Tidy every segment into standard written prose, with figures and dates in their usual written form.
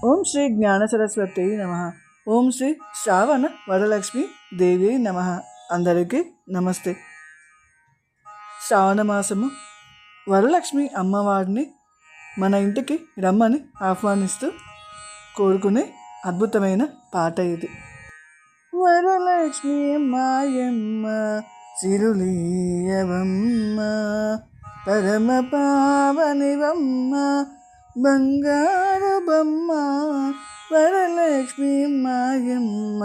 ఓం శ్రీ జ్ఞాన సరస్వతి నమ. ఓం శ్రీ శ్రావణ వరలక్ష్మి దేవి నమ. అందరికీ నమస్తే. శ్రావణ మాసము వరలక్ష్మి అమ్మవారిని మన ఇంటికి రమ్మని ఆహ్వానిస్తూ కోరుకునే అద్భుతమైన పాట ఇది. వరలక్ష్మి మాయమ్మ సిరులీయవమ్మ, పరమ పావనివమ్మ, బంగారు బొమ్మ. వరలక్ష్మి మాయమ్మ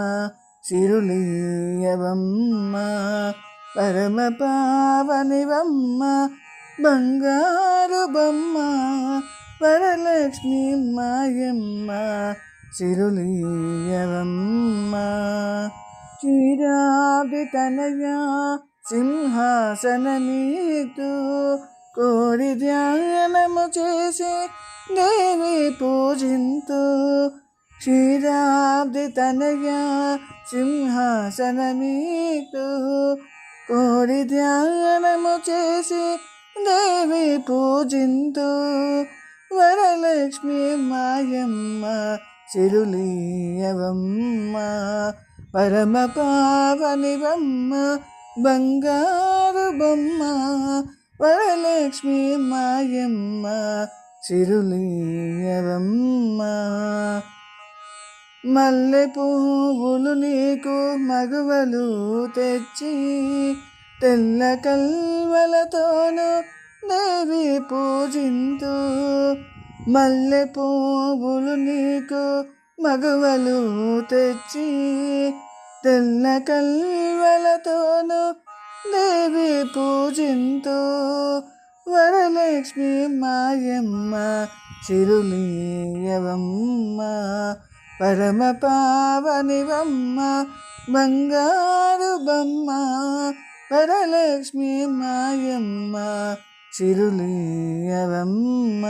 సిరులీయవమ్మ, పరమ పావనివమ్మ, బంగారు బొమ్మ. వరలక్ష్మి మాయమ్మ సిరులీయవమ్మ. క్షీరాబ్ది తనయా సింహాసనమీతు, కోరి ధ్యానము చేసి దేవి పూజింతు. క్షీరాబ్ది తనయా సింహాసనమీతు, కోరి ధ్యానము చేసి దేవి పూజింతు. వరలక్ష్మి మాయమ్మ సిరులీయవమ్మ, పరమ పావనివమ్మ, బంగారు బొమ్మ. వరలక్ష్మి మాయమ్మ సిరులీయవమ్మ. మల్లె పువ్వులు నీకు మగువలు తెచ్చి, తెల్ల కల్వలతోను దేవి పూజింతు. మల్లె పువ్వులు నీకు మగువలు తెచ్చి, తెల్ల కల్వలతోను దేవి పూజింతు. వరలక్ష్మి మాయమ్మ సిరులీయవమ్మ, పరమ పావనివమ్మ, బంగారు బొమ్మ. వరలక్ష్మి మాయమ్మ సిరులీయవమ్మ.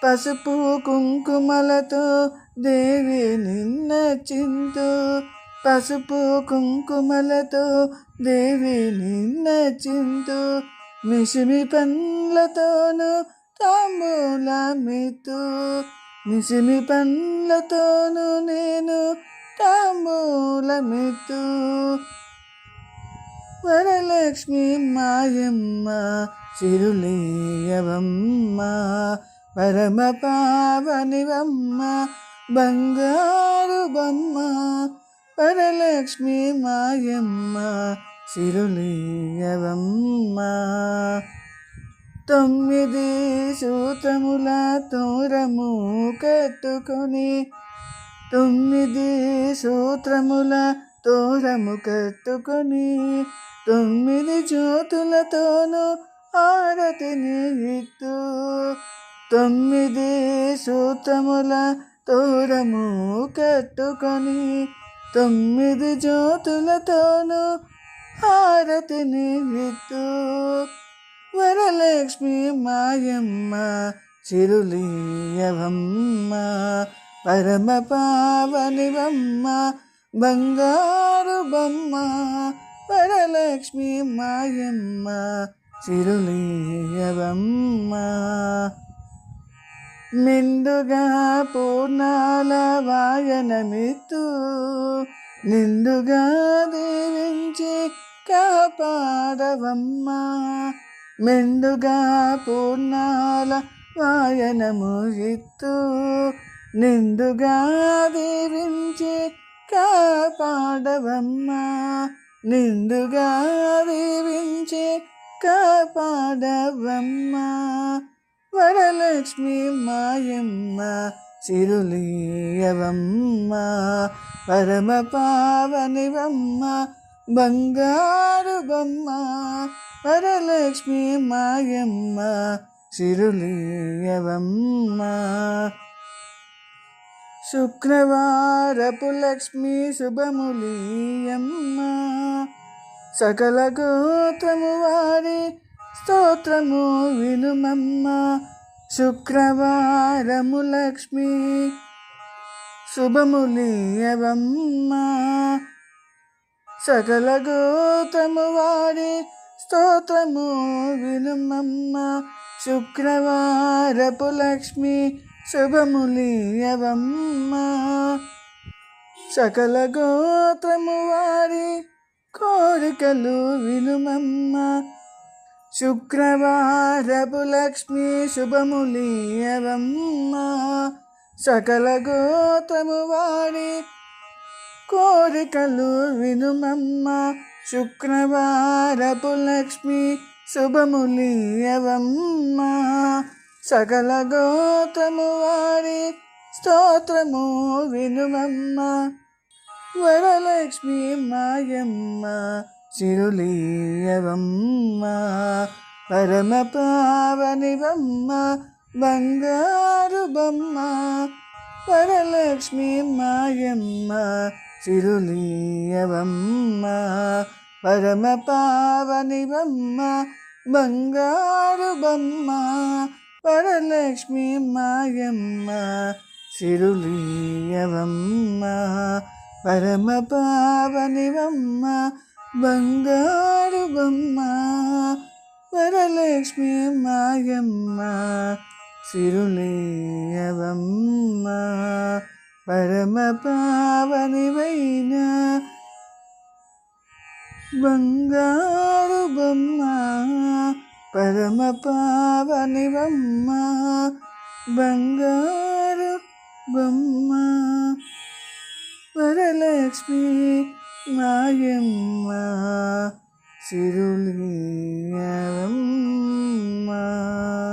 పసుపు కుంకుమలతో దేవి నిన్నచింతు, పసుపు కుంకుమలతో దేవి నిన్నచింతు. మిసిమి పండ్లతోను తాంబూలమిత్తు, మిసిమి పండ్లతోను నేను తాంబూలమిత్తు. వరలక్ష్మి మాయమ్మ సిరులీయవమ్మ, పరమ పావనివమ్మ, బంగారు బొమ్మ. వరలక్ష్మి మాయమ్మ సిరులీయవమ్మ. 9 సూత్రముల తోరము కట్టుకొని, 9 సూత్రముల తోరము కట్టుకొని, 9 జ్యోతులతోనూ ఆరతిని ఇత్తు. 9 సూత్రముల తోరము కట్టుకొని, 9 జ్యోతులతోనూ హారతిని ఇత్తు. వరలక్ష్మి మాయమ్మ సిరులీయవమ్మ, పరమ పావనివమ్మ, బంగారు బొమ్మ. వరలక్ష్మి మాయమ్మ సిరులీయవమ్మ. నిండుగా పూర్ణాల వాయనమిత్తు, నిండుగా దీవించి కాపాడవమ్మ. మెండుగా పూర్ణాల వాయనము ఇత్తు, నిండుగా దీవించి కాపాడవమ్మ. నిండుగా దీవించి కాపాడవమ్మ. వరలక్ష్మి మాయమ్మ సిరులీయవమ్మ, పరమ పావనివమ్మ, బంగారు బొమ్మ. వరలక్ష్మి మాయమ్మ సిరులీయవమ్మ. శుక్రవారపు లక్ష్మి శుభములీయమ్మ, సకల గోత్రము వారి స్తోత్రము వినుమమ్మ. శుక్రవారము లక్ష్మి శుభములీయవమ్మ, సకల గోత్రము వారి స్తోత్రము వినుమమ్మ. శుక్రవారపు లక్ష్మి శుభములీయవమ్మా. సకల గోత్రము వారి కోరికలు వినుమమ్మా. శుక్రవారపు లక్ష్మి శుభములీయవమ్మా. సకల గోత్రము వారి కోరికలు వినుమమ్మా. శుక్రవారపు లక్ష్మి శుభములీయవమ్మా. సకల గోత్రము వారి స్తోత్రము వినుమమ్మా. వరలక్ష్మి మాయమ్మ సిరులీయవమ్మా. పరమ పావనివమ్మ బంగారు బొమ్మ. వరలక్ష్మి మాయమ్మ సిరులీయవమ్మా. పరమ పావనివమ్మ బంగారు బొమ్మ. వరలక్ష్మి మాయమ్మ సిరులీయవమ్మా. పరమ పావనివమ్మ బంగారు బొమ్మ. వరలక్ష్మి మాయమ్మ సిరులీయవమ్మా. పరమ పావనివైన బంగారు బొమ్మ. పరమ పావనివమ్మ బంగారు బొమ్మ. వరలక్ష్మి మాయమ్మ సిరులీయవమ్మా.